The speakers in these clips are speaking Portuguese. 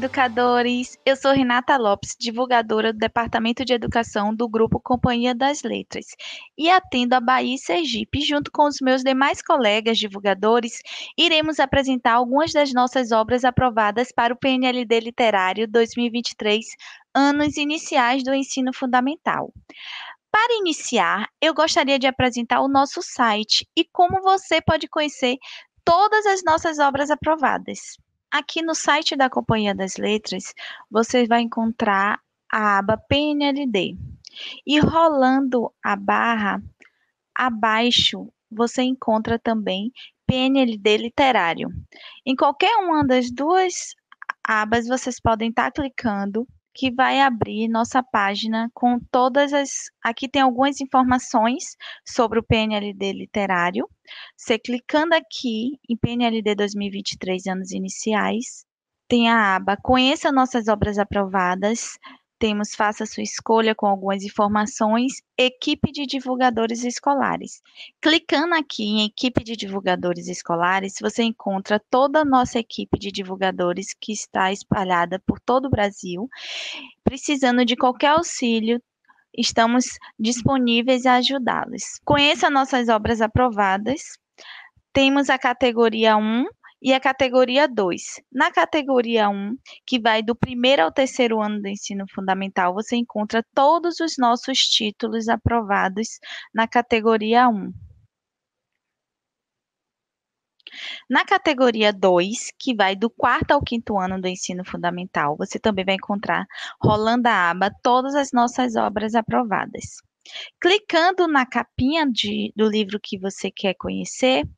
educadores! Eu sou Renata Lopes, divulgadora do Departamento de Educação do Grupo Companhia das Letras, e atendo a Bahia e Sergipe. Junto com os meus demais colegas divulgadores, iremos apresentar algumas das nossas obras aprovadas para o PNLD Literário 2023, anos iniciais do ensino fundamental. Para iniciar, eu gostaria de apresentar o nosso site e como você pode conhecer todas as nossas obras aprovadas. Aqui no site da Companhia das Letras, você vai encontrar a aba PNLD. E rolando a barra, abaixo você encontra também PNLD Literário. Em qualquer uma das duas abas, vocês podem estar clicando, que vai abrir nossa página com todas as... Aqui tem algumas informações sobre o PNLD Literário. Você clicando aqui em PNLD 2023, anos iniciais, tem a aba Conheça nossas obras aprovadas. Temos Faça sua escolha com algumas informações, Equipe de divulgadores escolares. Clicando aqui em Equipe de divulgadores escolares, você encontra toda a nossa equipe de divulgadores que está espalhada por todo o Brasil. Precisando de qualquer auxílio, estamos disponíveis a ajudá-los. Conheça nossas obras aprovadas. Temos a categoria 1 e a categoria 2. Na categoria 1, que vai do primeiro ao terceiro ano do ensino fundamental, você encontra todos os nossos títulos aprovados na categoria 1. Na categoria 2, que vai do quarto ao quinto ano do ensino fundamental, você também vai encontrar, rolando a aba, todas as nossas obras aprovadas. Clicando na capinha do livro que você quer conhecer,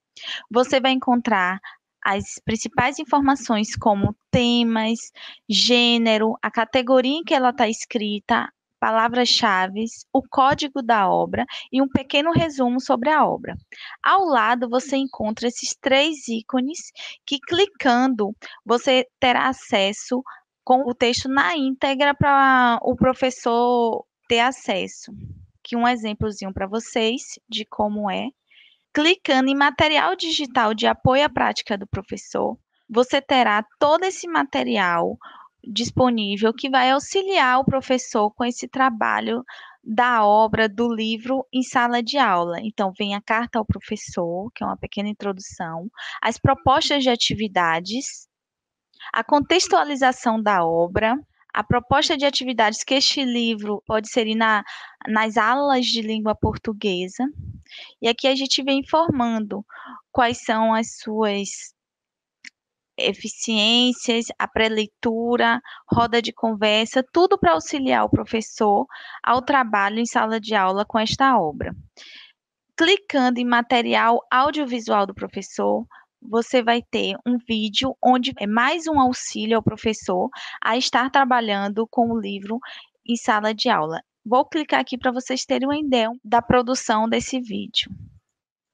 você vai encontrar as principais informações como temas, gênero, a categoria em que ela está escrita, palavras-chave, o código da obra e um pequeno resumo sobre a obra. Ao lado você encontra esses 3 ícones que, clicando, você terá acesso com o texto na íntegra para o professor ter acesso. Aqui um exemplozinho para vocês de como é. Clicando em material digital de apoio à prática do professor, você terá todo esse material disponível que vai auxiliar o professor com esse trabalho da obra, do livro em sala de aula. Então, vem a carta ao professor, que é uma pequena introdução, as propostas de atividades, a contextualização da obra, a proposta de atividades que este livro pode inserir nas aulas de língua portuguesa. E aqui a gente vem informando quais são as suas eficiências, a pré-leitura, roda de conversa, tudo para auxiliar o professor ao trabalho em sala de aula com esta obra. Clicando em material audiovisual do professor, você vai ter um vídeo onde é mais um auxílio ao professor a estar trabalhando com o livro em sala de aula. Vou clicar aqui para vocês terem uma ideia da produção desse vídeo.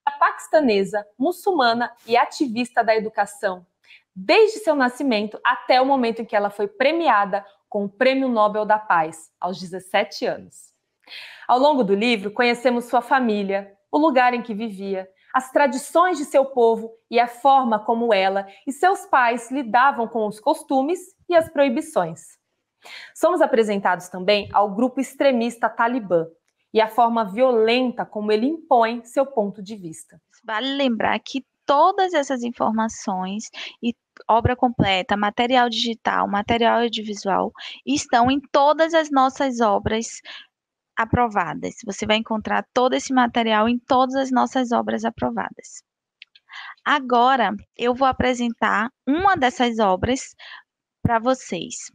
A paquistanesa, muçulmana e ativista da educação, desde seu nascimento até o momento em que ela foi premiada com o Prêmio Nobel da Paz, aos 17 anos. Ao longo do livro, conhecemos sua família, o lugar em que vivia, as tradições de seu povo e a forma como ela e seus pais lidavam com os costumes e as proibições. Somos apresentados também ao grupo extremista Talibã e a forma violenta como ele impõe seu ponto de vista. Vale lembrar que todas essas informações e obra completa, material digital, material audiovisual, estão em todas as nossas obras aprovadas. Você vai encontrar todo esse material em todas as nossas obras aprovadas. Agora, eu vou apresentar uma dessas obras para vocês.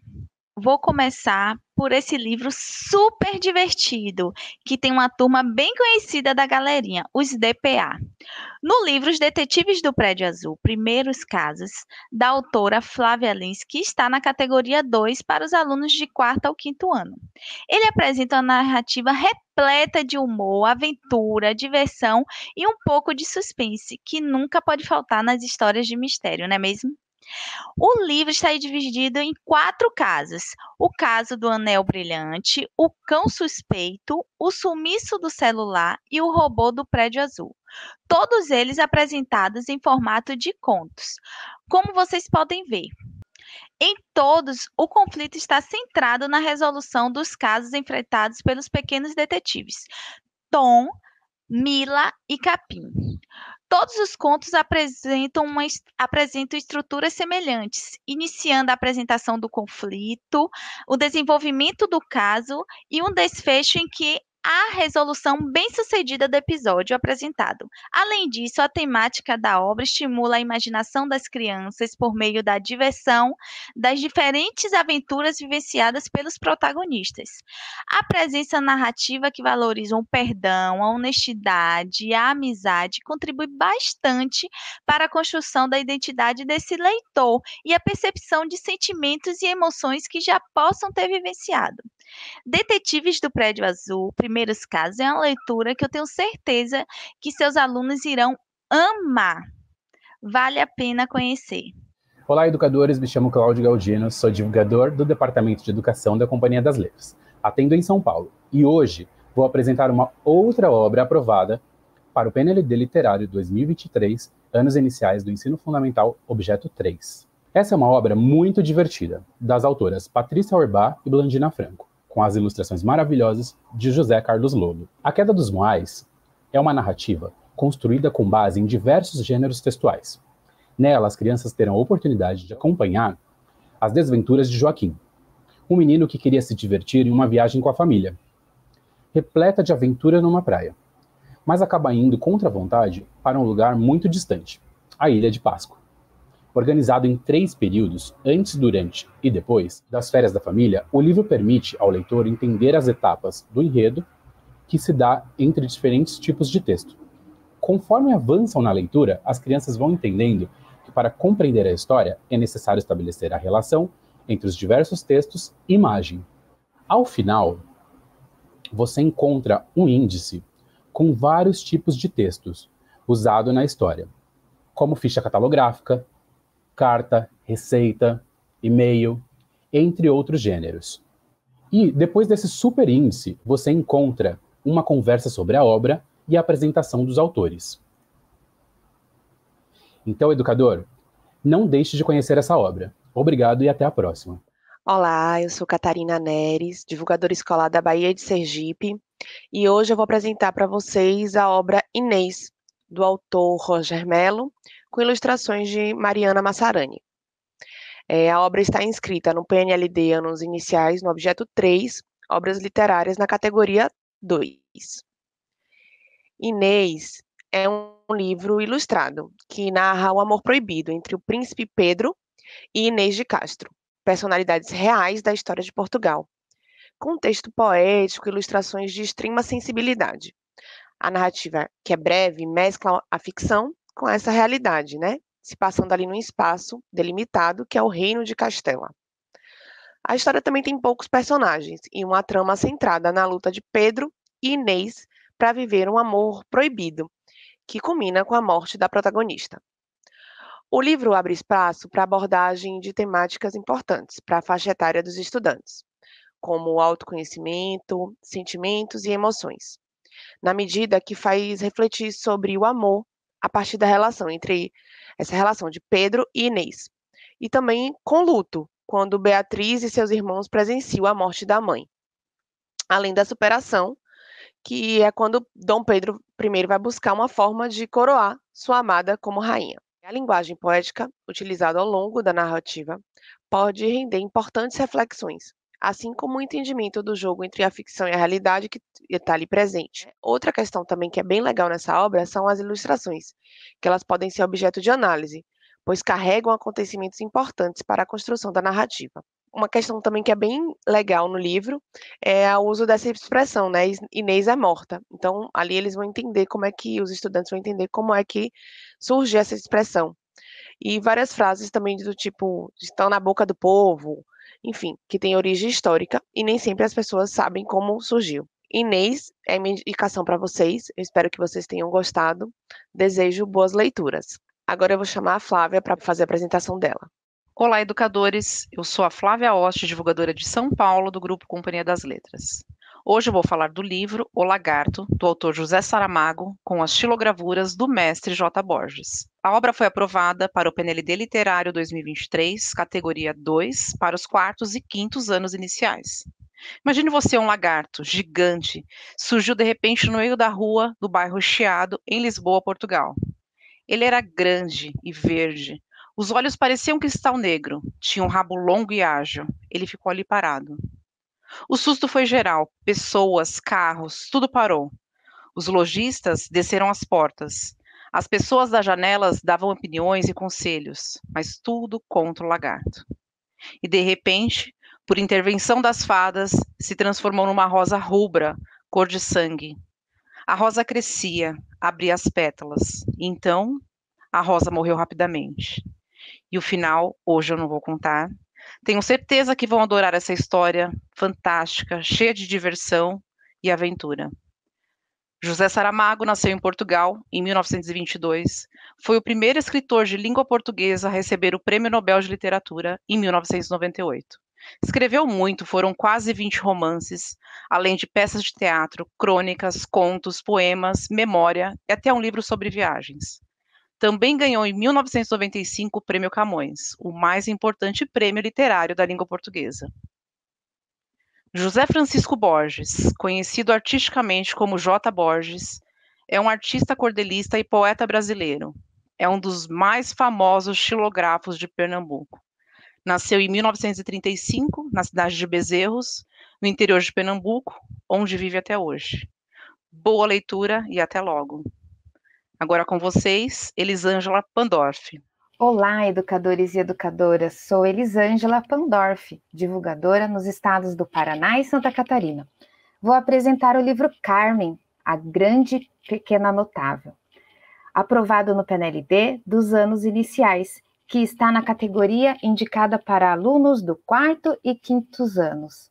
Vou começar por esse livro super divertido, que tem uma turma bem conhecida da galerinha, os DPA. No livro Os Detetives do Prédio Azul, Primeiros Casos, da autora Flávia Lins, que está na categoria 2 para os alunos de 4º ao 5º ano. Ele apresenta uma narrativa repleta de humor, aventura, diversão e um pouco de suspense, que nunca pode faltar nas histórias de mistério, não é mesmo? O livro está dividido em 4 casos: o caso do anel brilhante, o cão suspeito, o sumiço do celular e o robô do prédio azul. Todos eles apresentados em formato de contos. Como vocês podem ver, Em todos, o conflito está centrado na resolução dos casos enfrentados pelos pequenos detetives Tom, Mila e Capim. Todos os contos apresentam estruturas semelhantes, iniciando a apresentação do conflito, o desenvolvimento do caso e um desfecho em que há resolução bem-sucedida do episódio apresentado. Além disso, a temática da obra estimula a imaginação das crianças por meio da diversão das diferentes aventuras vivenciadas pelos protagonistas. A presença narrativa que valoriza o perdão, a honestidade e a amizade contribui bastante para a construção da identidade desse leitor e a percepção de sentimentos e emoções que já possam ter vivenciado. Detetives do Prédio Azul, Primeiros Casos, é uma leitura que eu tenho certeza que seus alunos irão amar. Vale a pena conhecer. Olá, educadores, me chamo Cláudio Galdino, sou divulgador do Departamento de Educação da Companhia das Letras. Atendo em São Paulo e hoje vou apresentar uma outra obra aprovada para o PNLD Literário 2023, Anos Iniciais do Ensino Fundamental, Objeto 3. Essa é uma obra muito divertida, das autoras Patrícia Orbach e Blandina Franco, com as ilustrações maravilhosas de José Carlos Lobo. A Queda dos Moais é uma narrativa construída com base em diversos gêneros textuais. Nela, as crianças terão a oportunidade de acompanhar as desventuras de Joaquim, um menino que queria se divertir em uma viagem com a família, repleta de aventura numa praia, mas acaba indo contra a vontade para um lugar muito distante, a Ilha de Páscoa. Organizado em 3 períodos, antes, durante e depois das férias da família, o livro permite ao leitor entender as etapas do enredo que se dá entre diferentes tipos de texto. Conforme avançam na leitura, as crianças vão entendendo que para compreender a história é necessário estabelecer a relação entre os diversos textos e imagem. Ao final, você encontra um índice com vários tipos de textos usado na história, como ficha catalográfica, carta, receita, e-mail, entre outros gêneros. E depois desse super índice, você encontra uma conversa sobre a obra e a apresentação dos autores. Então, educador, não deixe de conhecer essa obra. Obrigado e até a próxima. Olá, eu sou Catarina Neres, divulgadora escolar da Bahia de Sergipe, e hoje eu vou apresentar para vocês a obra Inês, do autor Roger Mello, com ilustrações de Mariana Massarani. A obra está inscrita no PNLD Anos Iniciais, no objeto 3, Obras Literárias, na categoria 2. Inês é um livro ilustrado que narra o amor proibido entre o príncipe Pedro e Inês de Castro, personalidades reais da história de Portugal, com texto poético e ilustrações de extrema sensibilidade. A narrativa, que é breve, mescla a ficção com essa realidade, né? Se passando ali num espaço delimitado, que é o Reino de Castela. A história também tem poucos personagens e uma trama centrada na luta de Pedro e Inês para viver um amor proibido, que culmina com a morte da protagonista. O livro abre espaço para abordagem de temáticas importantes para a faixa etária dos estudantes, como autoconhecimento, sentimentos e emoções, na medida que faz refletir sobre o amor a partir da relação entre essa relação de Pedro e Inês, e também com luto, quando Beatriz e seus irmãos presenciam a morte da mãe, além da superação, que é quando Dom Pedro I vai buscar uma forma de coroar sua amada como rainha. A linguagem poética, utilizada ao longo da narrativa, pode render importantes reflexões, assim como o entendimento do jogo entre a ficção e a realidade que está ali presente. Outra questão também que é bem legal nessa obra são as ilustrações, que elas podem ser objeto de análise, pois carregam acontecimentos importantes para a construção da narrativa. Uma questão também que é bem legal no livro é o uso dessa expressão, né? Inês é morta. Então, ali eles vão entender como é que, os estudantes vão entender como é que surge essa expressão. E várias frases também do tipo, estão na boca do povo, enfim, que tem origem histórica e nem sempre as pessoas sabem como surgiu. Inês é minha indicação para vocês, eu espero que vocês tenham gostado. Desejo boas leituras. Agora eu vou chamar a Flávia para fazer a apresentação dela. Olá, educadores. Eu sou a Flávia Oste, divulgadora de São Paulo, do Grupo Companhia das Letras. Hoje eu vou falar do livro O Lagarto, do autor José Saramago, com as xilogravuras do mestre J. Borges. A obra foi aprovada para o PNLD Literário 2023, categoria 2, para os quartos e quintos anos iniciais. Imagine você um lagarto gigante, surgiu de repente no meio da rua do bairro Chiado, em Lisboa, Portugal. Ele era grande e verde. Os olhos pareciam cristal negro, tinha um rabo longo e ágil. Ele ficou ali parado. O susto foi geral. Pessoas, carros, tudo parou. Os lojistas desceram as portas. As pessoas das janelas davam opiniões e conselhos, mas tudo contra o lagarto. E de repente, por intervenção das fadas, se transformou numa rosa rubra, cor de sangue. A rosa crescia, abria as pétalas. E então, a rosa morreu rapidamente. E o final, hoje eu não vou contar. Tenho certeza que vão adorar essa história fantástica, cheia de diversão e aventura. José Saramago nasceu em Portugal em 1922. Foi o primeiro escritor de língua portuguesa a receber o Prêmio Nobel de Literatura em 1998. Escreveu muito, foram quase 20 romances, além de peças de teatro, crônicas, contos, poemas, memória e até um livro sobre viagens. Também ganhou em 1995 o Prêmio Camões, o mais importante prêmio literário da língua portuguesa. José Francisco Borges, conhecido artisticamente como J. Borges, é um artista cordelista e poeta brasileiro. É um dos mais famosos xilógrafos de Pernambuco. Nasceu em 1935, na cidade de Bezerros, no interior de Pernambuco, onde vive até hoje. Boa leitura e até logo. Agora com vocês, Elisângela Pandorf. Olá, educadores e educadoras. Sou Elisângela Pandorf, divulgadora nos estados do Paraná e Santa Catarina. Vou apresentar o livro Carmen, a Grande Pequena Notável, aprovado no PNLD dos anos iniciais, que está na categoria indicada para alunos do 4º e 5º anos.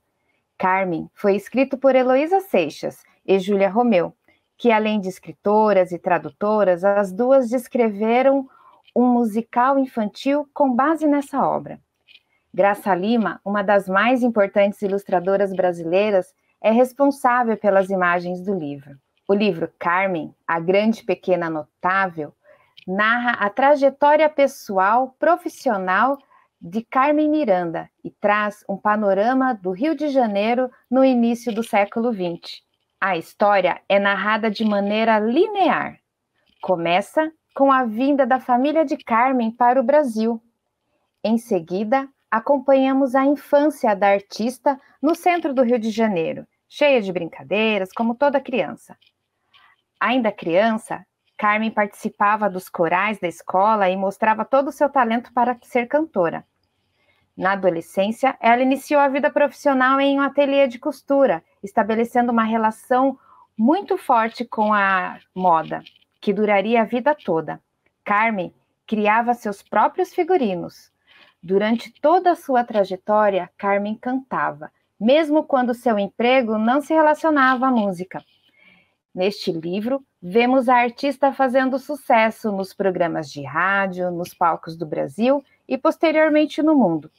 Carmen foi escrito por Heloísa Seixas e Júlia Romeu, que além de escritoras e tradutoras, as duas descreveram um musical infantil com base nessa obra. Graça Lima, uma das mais importantes ilustradoras brasileiras, é responsável pelas imagens do livro. O livro Carmen, a Grande Pequena Notável, narra a trajetória pessoal, profissional de Carmen Miranda e traz um panorama do Rio de Janeiro no início do século XX. A história é narrada de maneira linear. Começa com a vinda da família de Carmen para o Brasil. Em seguida, acompanhamos a infância da artista no centro do Rio de Janeiro, cheia de brincadeiras, como toda criança. Ainda criança, Carmen participava dos corais da escola e mostrava todo o seu talento para ser cantora. Na adolescência, ela iniciou a vida profissional em um ateliê de costura, estabelecendo uma relação muito forte com a moda, que duraria a vida toda. Carmen criava seus próprios figurinos. Durante toda a sua trajetória, Carmen cantava, mesmo quando seu emprego não se relacionava à música. Neste livro, vemos a artista fazendo sucesso nos programas de rádio, nos palcos do Brasil e posteriormente no mundo.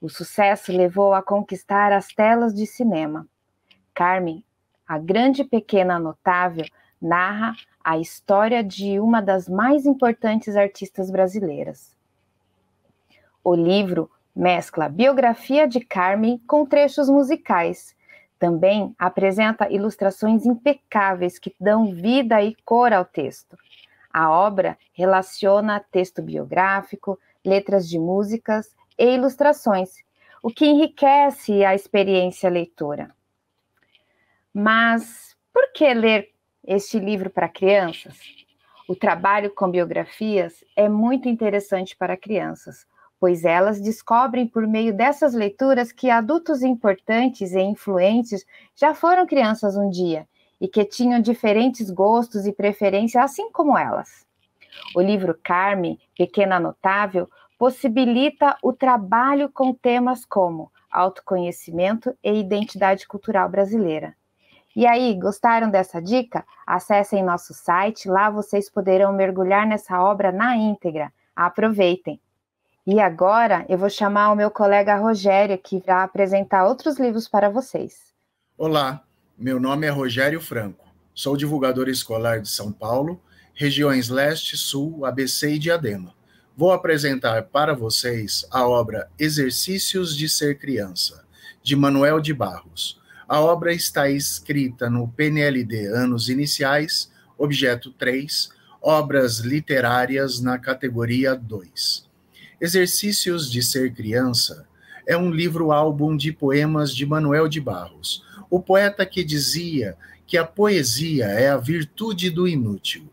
O sucesso levou a conquistar as telas de cinema. Carmen, a Grande Pequena Notável, narra a história de uma das mais importantes artistas brasileiras. O livro mescla a biografia de Carmen com trechos musicais. Também apresenta ilustrações impecáveis que dão vida e cor ao texto. A obra relaciona texto biográfico, letras de músicas e ilustrações, o que enriquece a experiência leitora. Mas por que ler este livro para crianças? O trabalho com biografias é muito interessante para crianças, pois elas descobrem por meio dessas leituras que adultos importantes e influentes já foram crianças um dia e que tinham diferentes gostos e preferências, assim como elas. O livro Carmen, Pequena Notável, possibilita o trabalho com temas como autoconhecimento e identidade cultural brasileira. E aí, gostaram dessa dica? Acessem nosso site, lá vocês poderão mergulhar nessa obra na íntegra. Aproveitem! E agora eu vou chamar o meu colega Rogério, que vai apresentar outros livros para vocês. Olá, Meu nome é Rogério Franco, sou divulgador escolar de São Paulo, regiões Leste, Sul, ABC e Diadema. Vou apresentar para vocês a obra Exercícios de Ser Criança, de Manuel de Barros. A obra está escrita no PNLD Anos Iniciais, objeto 3, Obras Literárias na categoria 2. Exercícios de Ser Criança é um livro-álbum de poemas de Manuel de Barros, o poeta que dizia que a poesia é a virtude do inútil.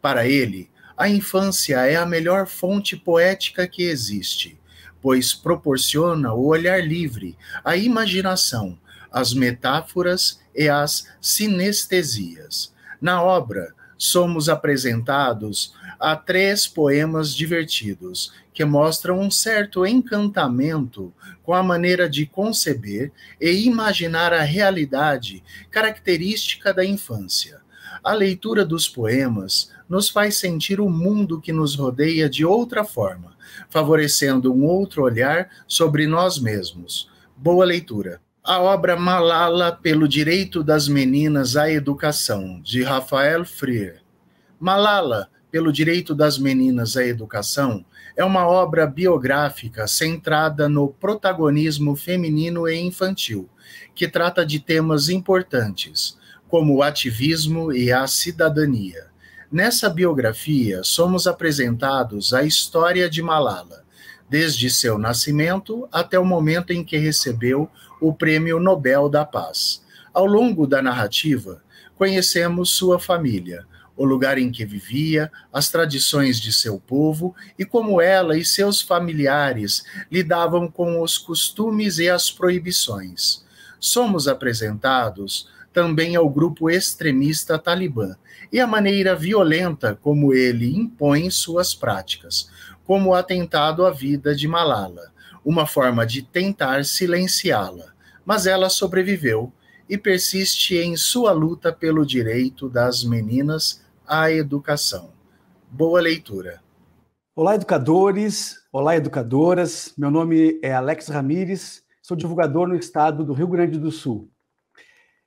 Para ele, a infância é a melhor fonte poética que existe, pois proporciona o olhar livre, a imaginação, as metáforas e as sinestesias. Na obra, somos apresentados a 3 poemas divertidos, que mostram um certo encantamento com a maneira de conceber e imaginar a realidade característica da infância. A leitura dos poemas nos faz sentir o mundo que nos rodeia de outra forma, favorecendo um outro olhar sobre nós mesmos. Boa leitura. A obra Malala pelo Direito das Meninas à Educação, de Rafael Freire. Malala pelo Direito das Meninas à Educação é uma obra biográfica centrada no protagonismo feminino e infantil, que trata de temas importantes, como o ativismo e a cidadania. Nessa biografia, somos apresentados a história de Malala, desde seu nascimento até o momento em que recebeu o Prêmio Nobel da Paz. Ao longo da narrativa, conhecemos sua família, o lugar em que vivia, as tradições de seu povo e como ela e seus familiares lidavam com os costumes e as proibições. Somos apresentados também ao grupo extremista Talibã e a maneira violenta como ele impõe suas práticas, como o atentado à vida de Malala, uma forma de tentar silenciá-la, mas ela sobreviveu e persiste em sua luta pelo direito das meninas à educação. Boa leitura. Olá, educadores, olá, educadoras. Meu nome é Alex Ramires, sou divulgador no estado do Rio Grande do Sul.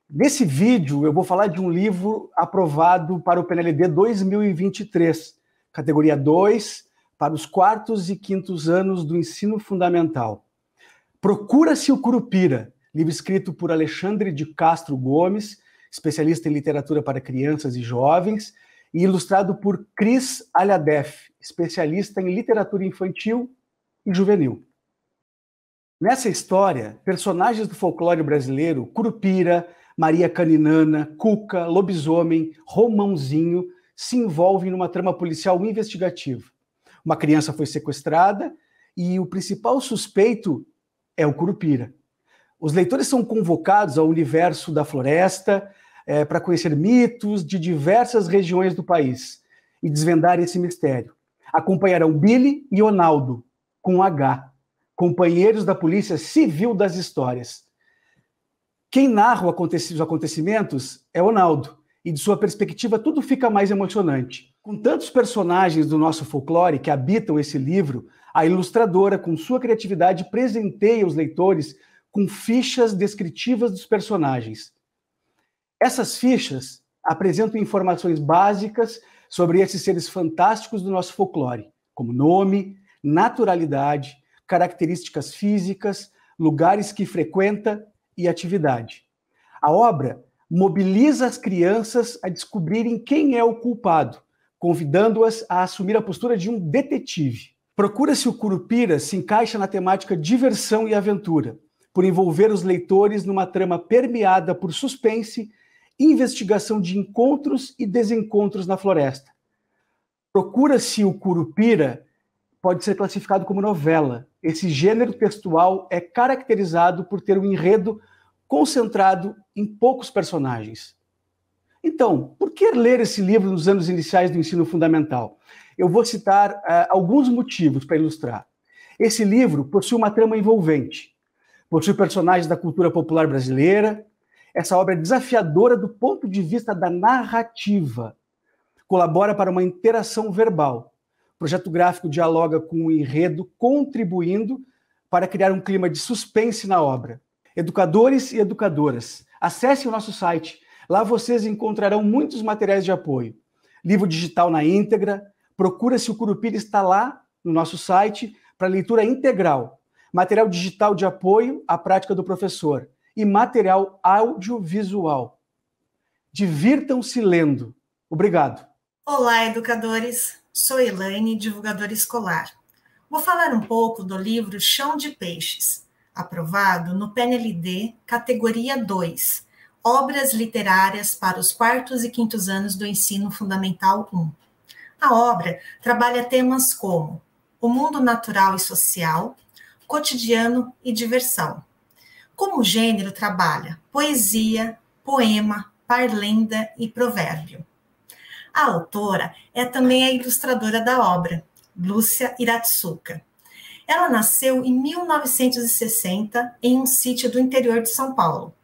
Nesse vídeo, eu vou falar de um livro aprovado para o PNLD 2023, categoria 2, para os 4º e 5º anos do ensino fundamental. Procura-se o Curupira, livro escrito por Alexandre de Castro Gomes, especialista em literatura para crianças e jovens, e ilustrado por Cris Alhadef, especialista em literatura infantil e juvenil. Nessa história, personagens do folclore brasileiro, Curupira, Maria Caninana, Cuca, Lobisomem, Romãozinho, se envolvem numa trama policial investigativa. Uma criança foi sequestrada e o principal suspeito é o Curupira. Os leitores são convocados ao universo da floresta para conhecer mitos de diversas regiões do país e desvendar esse mistério. Acompanharão Billy e Onaldo, com H, companheiros da Polícia Civil das histórias. Quem narra os acontecimentos é Onaldo, e de sua perspectiva tudo fica mais emocionante. Com tantos personagens do nosso folclore que habitam esse livro, a ilustradora, com sua criatividade, presenteia os leitores com fichas descritivas dos personagens. Essas fichas apresentam informações básicas sobre esses seres fantásticos do nosso folclore, como nome, naturalidade, características físicas, lugares que frequenta e atividade. A obra mobiliza as crianças a descobrirem quem é o culpado, convidando-as a assumir a postura de um detetive. Procura-se o Curupira se encaixa na temática diversão e aventura, por envolver os leitores numa trama permeada por suspense, investigação de encontros e desencontros na floresta. Procura-se o Curupira pode ser classificado como novela. Esse gênero textual é caracterizado por ter um enredo concentrado em poucos personagens. Então, por que ler esse livro nos anos iniciais do ensino fundamental? Eu vou citar alguns motivos para ilustrar. Esse livro possui uma trama envolvente, possui personagens da cultura popular brasileira. Essa obra é desafiadora do ponto de vista da narrativa. Colabora para uma interação verbal. O projeto gráfico dialoga com o enredo, contribuindo para criar um clima de suspense na obra. Educadores e educadoras, Acesse o nosso site. Lá vocês encontrarão muitos materiais de apoio. Livro digital na íntegra. Procura se o Curupira está lá no nosso site para leitura integral. Material digital de apoio à prática do professor. E material audiovisual. Divirtam-se lendo. Obrigado. Olá, educadores. Sou Elaine, divulgadora escolar. Vou falar um pouco do livro Chão de Peixes, aprovado no PNLD, categoria 2, Obras Literárias para os 4º e 5º anos do Ensino Fundamental 1. A obra trabalha temas como o mundo natural e social, cotidiano e diversão. Como gênero, trabalha poesia, poema, parlenda e provérbio. A autora é também a ilustradora da obra, Lúcia Iratsuka. Ela nasceu em 1960 em um sítio do interior de São Paulo.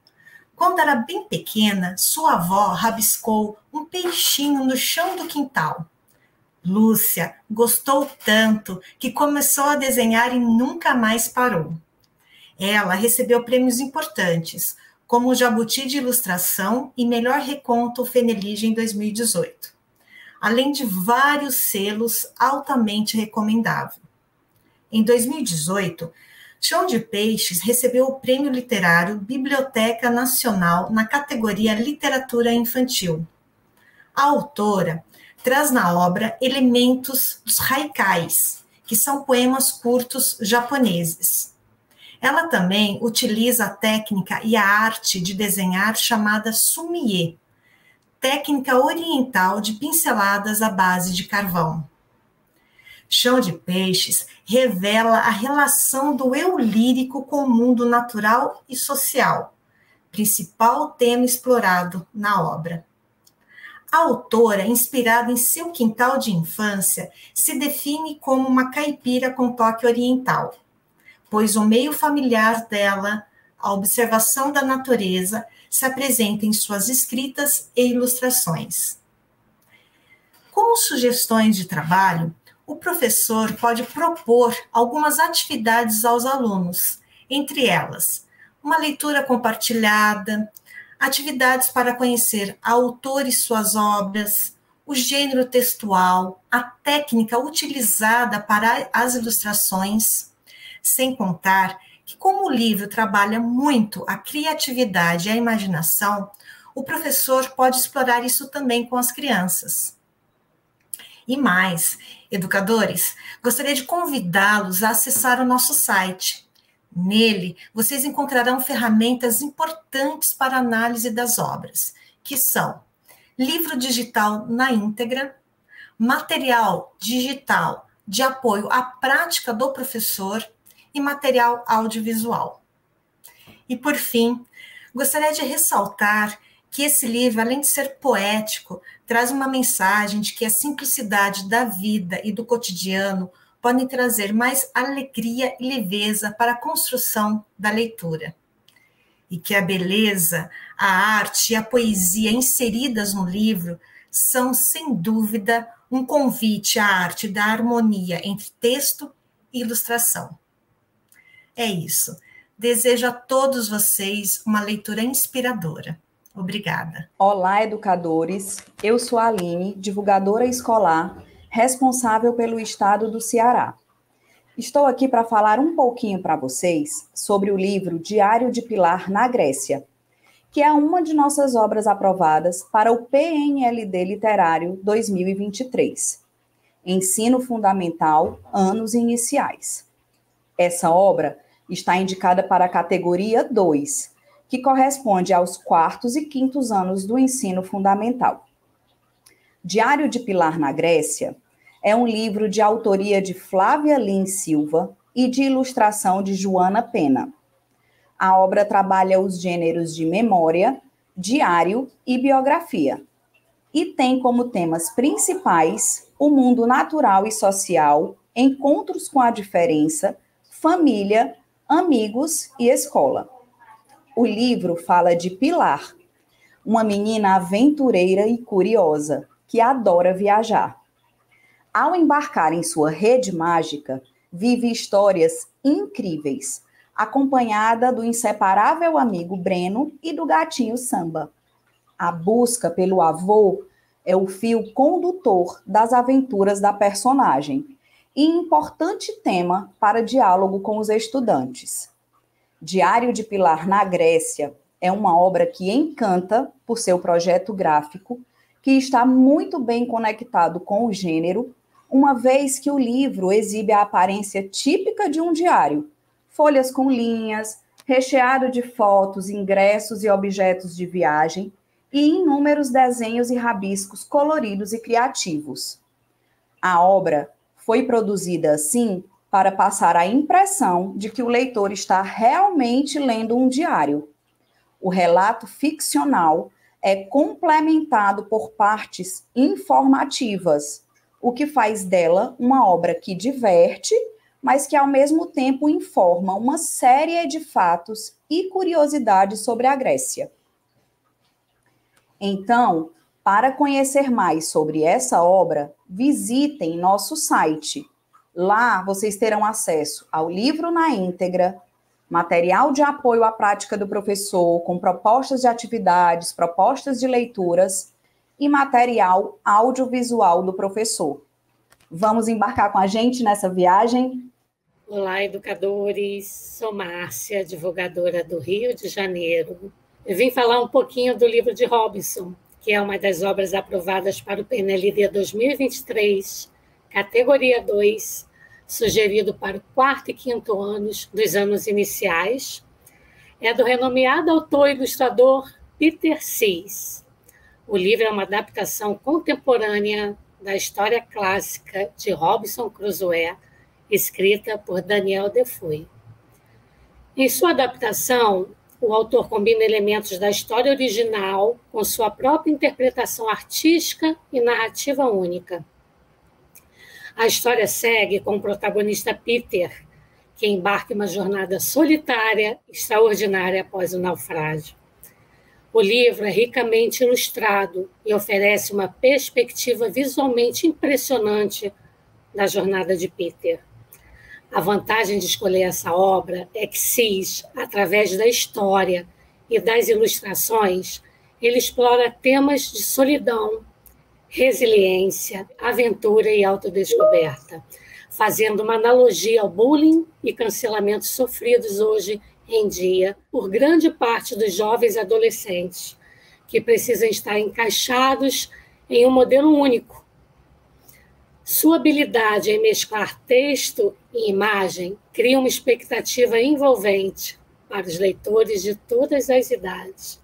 Quando era bem pequena, sua avó rabiscou um peixinho no chão do quintal. Lúcia gostou tanto que começou a desenhar e nunca mais parou. Ela recebeu prêmios importantes, como o Jabuti de Ilustração e Melhor Reconto Fenellige em 2018, além de vários selos altamente recomendáveis. Em 2018, Chão de Peixes recebeu o Prêmio Literário Biblioteca Nacional na categoria Literatura Infantil. A autora traz na obra elementos dos haikais, que são poemas curtos japoneses. Ela também utiliza a técnica e a arte de desenhar chamada sumie, técnica oriental de pinceladas à base de carvão. Chão de Peixes revela a relação do eu lírico com o mundo natural e social, principal tema explorado na obra. A autora, inspirada em seu quintal de infância, se define como uma caipira com toque oriental, pois o meio familiar dela, a observação da natureza, se apresenta em suas escritas e ilustrações. Como sugestões de trabalho, o professor pode propor algumas atividades aos alunos, entre elas, uma leitura compartilhada, atividades para conhecer a autor e suas obras, o gênero textual, a técnica utilizada para as ilustrações, sem contar que, como o livro trabalha muito a criatividade e a imaginação, o professor pode explorar isso também com as crianças. E mais, educadores, gostaria de convidá-los a acessar o nosso site. Nele, vocês encontrarão ferramentas importantes para a análise das obras, que são livro digital na íntegra, material digital de apoio à prática do professor e material audiovisual. E, por fim, gostaria de ressaltar que esse livro, além de ser poético, traz uma mensagem de que a simplicidade da vida e do cotidiano podem trazer mais alegria e leveza para a construção da leitura. E que a beleza, a arte e a poesia inseridas no livro são, sem dúvida, um convite à arte da harmonia entre texto e ilustração. É isso. Desejo a todos vocês uma leitura inspiradora. Obrigada. Olá, educadores. Eu sou a Aline, divulgadora escolar, responsável pelo estado do Ceará. Estou aqui para falar um pouquinho para vocês sobre o livro Diário de Pilar na Grécia, que é uma de nossas obras aprovadas para o PNLD Literário 2023. Ensino Fundamental, Anos Iniciais. Essa obra está indicada para a categoria 2, que corresponde aos 4º e 5º anos do ensino fundamental. Diário de Pilar na Grécia é um livro de autoria de Flávia Lins Silva e de ilustração de Joana Pena. A obra trabalha os gêneros de memória, diário e biografia, e tem como temas principais o mundo natural e social, encontros com a diferença, família, amigos e escola. O livro fala de Pilar, uma menina aventureira e curiosa, que adora viajar. Ao embarcar em sua rede mágica, vive histórias incríveis, acompanhada do inseparável amigo Breno e do gatinho Samba. A busca pelo avô é o fio condutor das aventuras da personagem e importante tema para diálogo com os estudantes. Diário de Pilar na Grécia é uma obra que encanta por seu projeto gráfico, que está muito bem conectado com o gênero, uma vez que o livro exibe a aparência típica de um diário, folhas com linhas, recheado de fotos, ingressos e objetos de viagem, e inúmeros desenhos e rabiscos coloridos e criativos. A obra foi produzida assim para passar a impressão de que o leitor está realmente lendo um diário. O relato ficcional é complementado por partes informativas, o que faz dela uma obra que diverte, mas que ao mesmo tempo informa uma série de fatos e curiosidades sobre a Grécia. Então, para conhecer mais sobre essa obra, visitem nosso site. Lá vocês terão acesso ao livro na íntegra, material de apoio à prática do professor, com propostas de atividades, propostas de leituras e material audiovisual do professor. Vamos embarcar com a gente nessa viagem? Olá, educadores. Sou Márcia, divulgadora do Rio de Janeiro. Eu vim falar um pouquinho do livro de Robinson, que é uma das obras aprovadas para o PNLD 2023, categoria 2, sugerido para o 4º e 5º anos dos anos iniciais. É do renomeado autor e ilustrador Peter Sis. O livro é uma adaptação contemporânea da história clássica de Robinson Crusoe, escrita por Daniel Defoe. Em sua adaptação, o autor combina elementos da história original com sua própria interpretação artística e narrativa única. A história segue com o protagonista Peter, que embarca em uma jornada solitária, extraordinária após o naufrágio. O livro é ricamente ilustrado e oferece uma perspectiva visualmente impressionante da jornada de Peter. A vantagem de escolher essa obra é que Sis, através da história e das ilustrações, ele explora temas de solidão, resiliência, aventura e autodescoberta, fazendo uma analogia ao bullying e cancelamento sofridos hoje em dia por grande parte dos jovens e adolescentes, que precisam estar encaixados em um modelo único. Sua habilidade em mesclar texto e imagem cria uma expectativa envolvente para os leitores de todas as idades.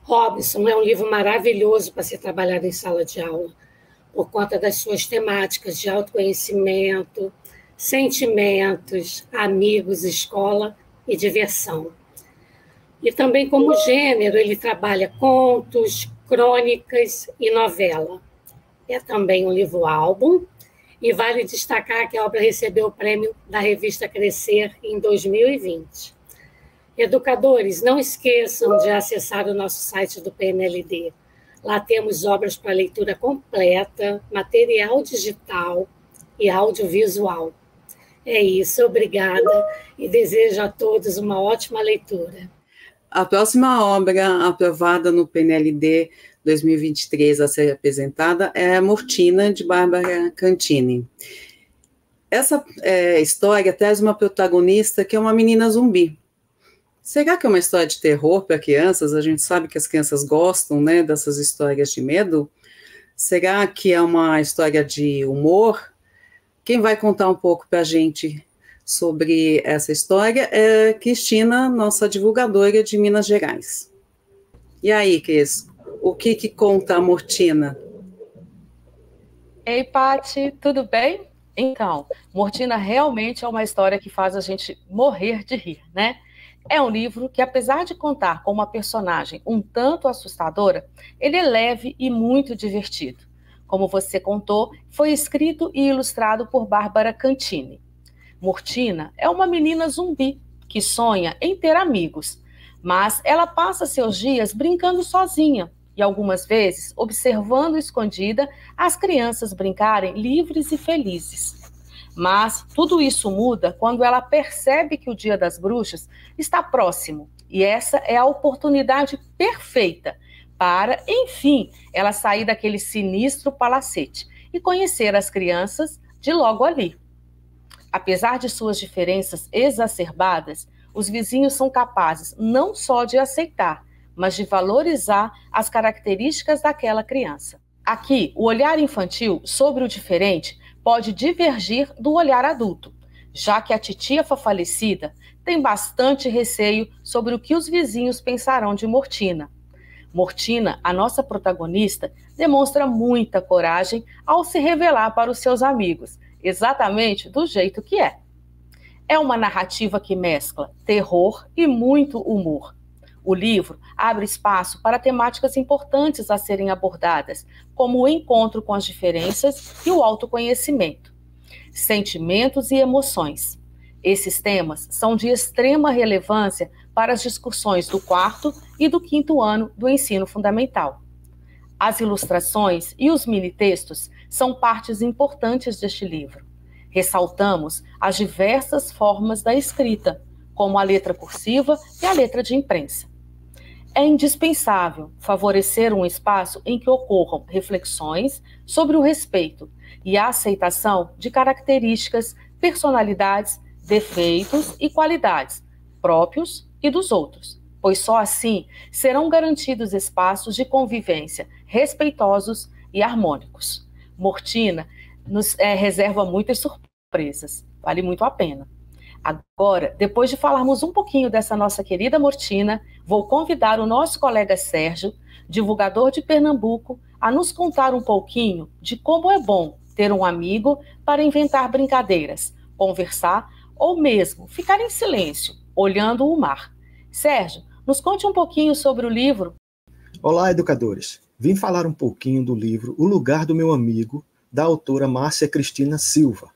Robinson é um livro maravilhoso para ser trabalhado em sala de aula, por conta das suas temáticas de autoconhecimento, sentimentos, amigos, escola e diversão. E também como gênero, ele trabalha contos, crônicas e novela. É também um livro-álbum, e vale destacar que a obra recebeu o prêmio da revista Crescer em 2020. Educadores, não esqueçam de acessar o nosso site do PNLD. Lá temos obras para leitura completa, material digital e audiovisual. É isso, obrigada, e desejo a todos uma ótima leitura. A próxima obra aprovada no PNLD 2023 a ser apresentada é a Mortina, de Bárbara Cantini. Essa história traz uma protagonista que é uma menina zumbi. Será que é uma história de terror para crianças? A gente sabe que as crianças gostam, né, dessas histórias de medo. Será que é uma história de humor? Quem vai contar um pouco para a gente sobre essa história é Cristina, nossa divulgadora de Minas Gerais. E aí, Cris, o que conta a Mortina? Ei, Pati, tudo bem? Então, Mortina realmente é uma história que faz a gente morrer de rir, né? É um livro que, apesar de contar com uma personagem um tanto assustadora, ele é leve e muito divertido. Como você contou, foi escrito e ilustrado por Bárbara Cantini. Mortina é uma menina zumbi que sonha em ter amigos, mas ela passa seus dias brincando sozinha e algumas vezes observando escondida as crianças brincarem livres e felizes. Mas tudo isso muda quando ela percebe que o Dia das Bruxas está próximo. E essa é a oportunidade perfeita para, enfim, ela sair daquele sinistro palacete e conhecer as crianças de logo ali. Apesar de suas diferenças exacerbadas, os vizinhos são capazes não só de aceitar, mas de valorizar as características daquela criança. Aqui, o olhar infantil sobre o diferente pode divergir do olhar adulto, já que a titia falecida tem bastante receio sobre o que os vizinhos pensarão de Mortina. Mortina, a nossa protagonista, demonstra muita coragem ao se revelar para os seus amigos, exatamente do jeito que é. É uma narrativa que mescla terror e muito humor. O livro abre espaço para temáticas importantes a serem abordadas, como o encontro com as diferenças e o autoconhecimento, sentimentos e emoções. Esses temas são de extrema relevância para as discussões do 4º e do 5º ano do ensino fundamental. As ilustrações e os mini-textos são partes importantes deste livro. Ressaltamos as diversas formas da escrita, como a letra cursiva e a letra de imprensa. É indispensável favorecer um espaço em que ocorram reflexões sobre o respeito e a aceitação de características, personalidades, defeitos e qualidades próprios e dos outros, pois só assim serão garantidos espaços de convivência respeitosos e harmônicos. Mortina nos reserva muitas surpresas, vale muito a pena. Agora, depois de falarmos um pouquinho dessa nossa querida Mortina, vou convidar o nosso colega Sérgio, divulgador de Pernambuco, a nos contar um pouquinho de como é bom ter um amigo para inventar brincadeiras, conversar ou mesmo ficar em silêncio, olhando o mar. Sérgio, nos conte um pouquinho sobre o livro. Olá, educadores. Vim falar um pouquinho do livro O Lugar do Meu Amigo, da autora Márcia Cristina Silva,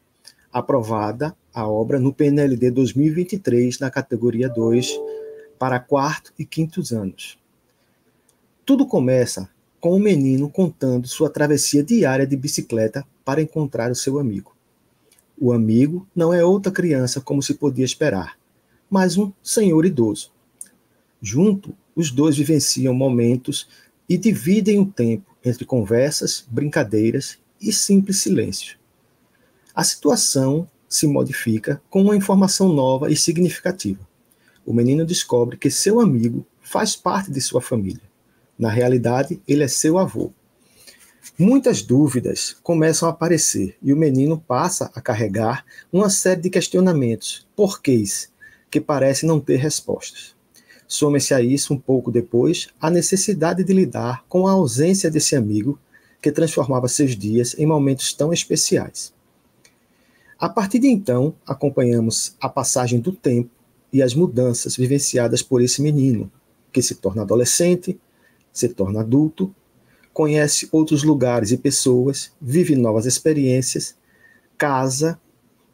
aprovada a obra no PNLD 2023 na categoria 2 para 4º e 5º anos. Tudo começa com um menino contando sua travessia diária de bicicleta para encontrar o seu amigo. O amigo não é outra criança como se podia esperar, mas um senhor idoso. Junto, os dois vivenciam momentos e dividem o tempo entre conversas, brincadeiras e simples silêncio. A situação se modifica com uma informação nova e significativa. O menino descobre que seu amigo faz parte de sua família. Na realidade, ele é seu avô. Muitas dúvidas começam a aparecer e o menino passa a carregar uma série de questionamentos, porquês, que parecem não ter respostas. Soma-se a isso, um pouco depois, a necessidade de lidar com a ausência desse amigo que transformava seus dias em momentos tão especiais. A partir de então, acompanhamos a passagem do tempo e as mudanças vivenciadas por esse menino, que se torna adolescente, se torna adulto, conhece outros lugares e pessoas, vive novas experiências, casa,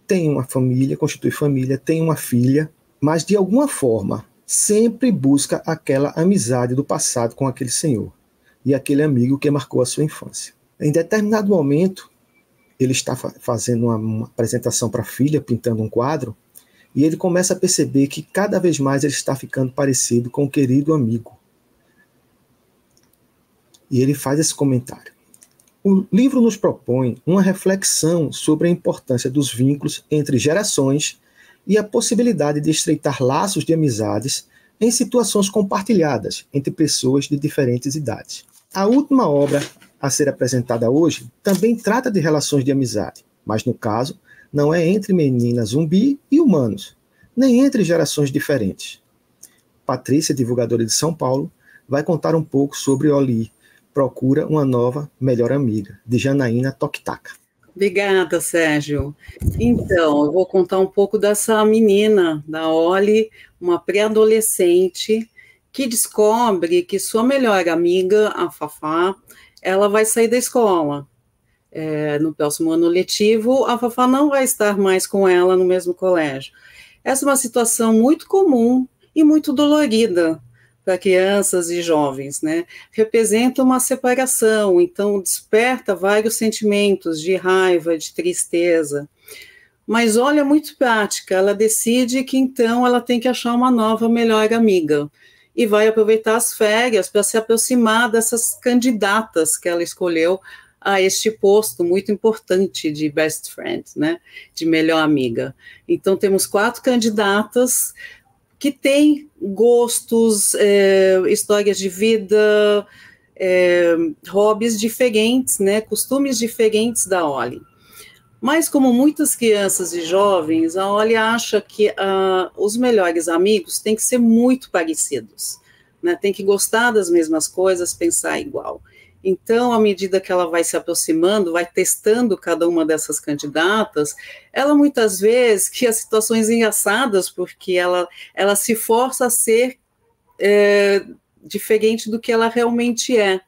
tem uma família, constitui família, tem uma filha, mas de alguma forma sempre busca aquela amizade do passado com aquele senhor e aquele amigo que marcou a sua infância. Em determinado momento, ele está fazendo uma apresentação para a filha, pintando um quadro, e ele começa a perceber que cada vez mais ele está ficando parecido com o querido amigo. E ele faz esse comentário. O livro nos propõe uma reflexão sobre a importância dos vínculos entre gerações e a possibilidade de estreitar laços de amizades em situações compartilhadas entre pessoas de diferentes idades. A última obra a ser apresentada hoje também trata de relações de amizade, mas no caso não é entre meninas zumbi e humanos, nem entre gerações diferentes. Patrícia, divulgadora de São Paulo, vai contar um pouco sobre Oli, Procura uma Nova Melhor Amiga, de Janaína Tokitaka. Obrigada, Sérgio. Então, eu vou contar um pouco dessa menina, da Oli, uma pré-adolescente, que descobre que sua melhor amiga, a Fafá, ela vai sair da escola. No próximo ano letivo, a Fafá não vai estar mais com ela no mesmo colégio. Essa é uma situação muito comum e muito dolorida para crianças e jovens, né? Representa uma separação, então desperta vários sentimentos de raiva, de tristeza. Mas olha, é muito prática, ela decide que então ela tem que achar uma nova melhor amiga e vai aproveitar as férias para se aproximar dessas candidatas que ela escolheu a este posto muito importante de best friend, né, de melhor amiga. Então temos 4 candidatas que têm gostos, histórias de vida, hobbies diferentes, né, costumes diferentes da Ollie. Mas, como muitas crianças e jovens, a Ollie acha que os melhores amigos têm que ser muito parecidos, né? Tem que gostar das mesmas coisas, pensar igual. Então, à medida que ela vai se aproximando, vai testando cada uma dessas candidatas, ela muitas vezes cria situações engraçadas, porque ela se força a ser diferente do que ela realmente é.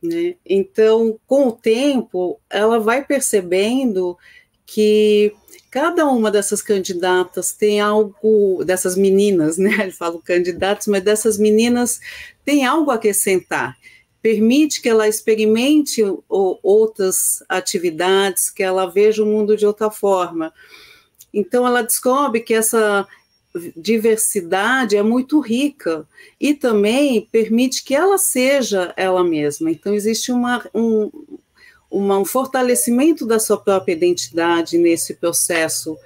Né? Então, com o tempo, ela vai percebendo que cada uma dessas candidatas tem algo, dessas meninas, né? Eu falo candidatos, mas dessas meninas tem algo a acrescentar. Permite que ela experimente outras atividades, que ela veja o mundo de outra forma. Então, ela descobre que essa diversidade é muito rica e também permite que ela seja ela mesma. Então, existe um fortalecimento da sua própria identidade nesse processo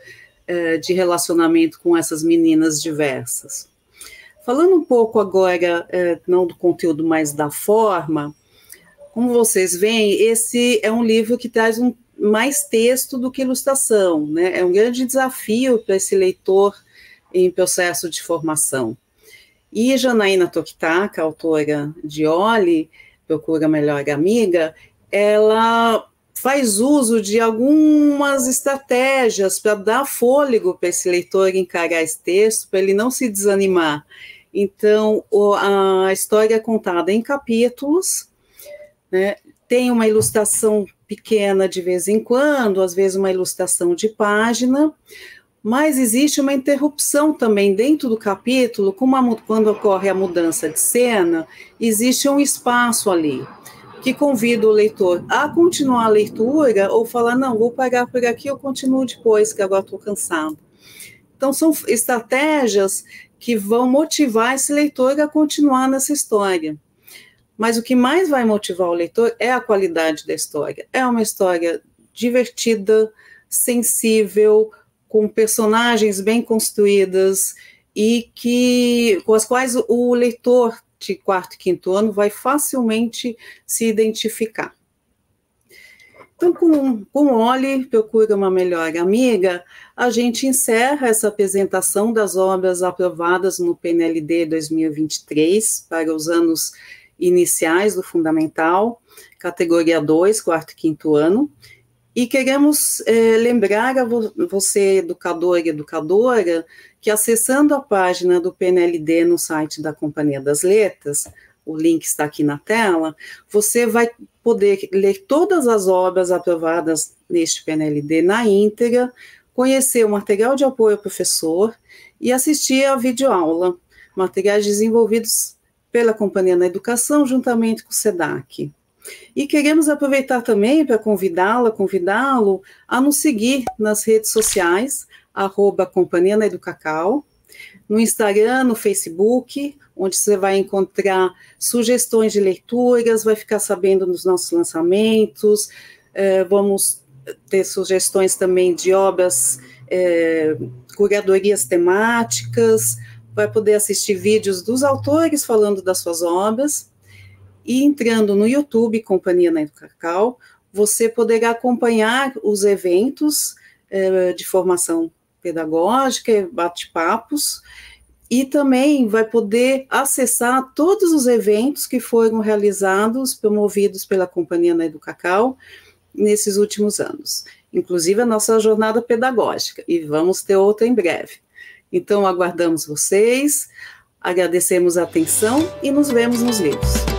de relacionamento com essas meninas diversas. Falando um pouco agora, não do conteúdo, mas da forma, como vocês veem, esse é um livro que traz mais texto do que ilustração, né? É um grande desafio para esse leitor em processo de formação. E Janaína Tokitaka, autora de Ollie, Procura Melhor Amiga, ela faz uso de algumas estratégias para dar fôlego para esse leitor encarar esse texto, para ele não se desanimar. Então, a história é contada em capítulos, né? Tem uma ilustração pequena de vez em quando, às vezes uma ilustração de página, mas existe uma interrupção também dentro do capítulo, quando ocorre a mudança de cena, existe um espaço ali, que convida o leitor a continuar a leitura, ou falar, não, vou parar por aqui, eu continuo depois, que agora estou cansado. Então, são estratégias que vão motivar esse leitor a continuar nessa história. Mas o que mais vai motivar o leitor é a qualidade da história. É uma história divertida, sensível, com personagens bem construídas e com as quais o leitor de 4º e 5º ano vai facilmente se identificar. Então, com Ollie, Procura uma Melhor Amiga, a gente encerra essa apresentação das obras aprovadas no PNLD 2023 para os anos iniciais do Fundamental, categoria 2, 4º e 5º ano, e queremos lembrar a você, educador e educadora, que acessando a página do PNLD no site da Companhia das Letras, o link está aqui na tela, você vai poder ler todas as obras aprovadas neste PNLD na íntegra, conhecer o material de apoio ao professor e assistir a videoaula, materiais desenvolvidos pela Companhia na Educação, juntamente com o SEDAC. E queremos aproveitar também para convidá-lo a nos seguir nas redes sociais, @Companhia na Educacau, no Instagram, no Facebook, onde você vai encontrar sugestões de leituras, vai ficar sabendo dos nossos lançamentos, vamos ter sugestões também de obras, curadorias temáticas, vai poder assistir vídeos dos autores falando das suas obras, e entrando no YouTube, Companhia na Educacau, você poderá acompanhar os eventos de formação pedagógica, bate-papos, e também vai poder acessar todos os eventos que foram realizados, promovidos pela Companhia na Educacau nesses últimos anos, inclusive a nossa jornada pedagógica, e vamos ter outra em breve. Então, aguardamos vocês, agradecemos a atenção e nos vemos nos livros.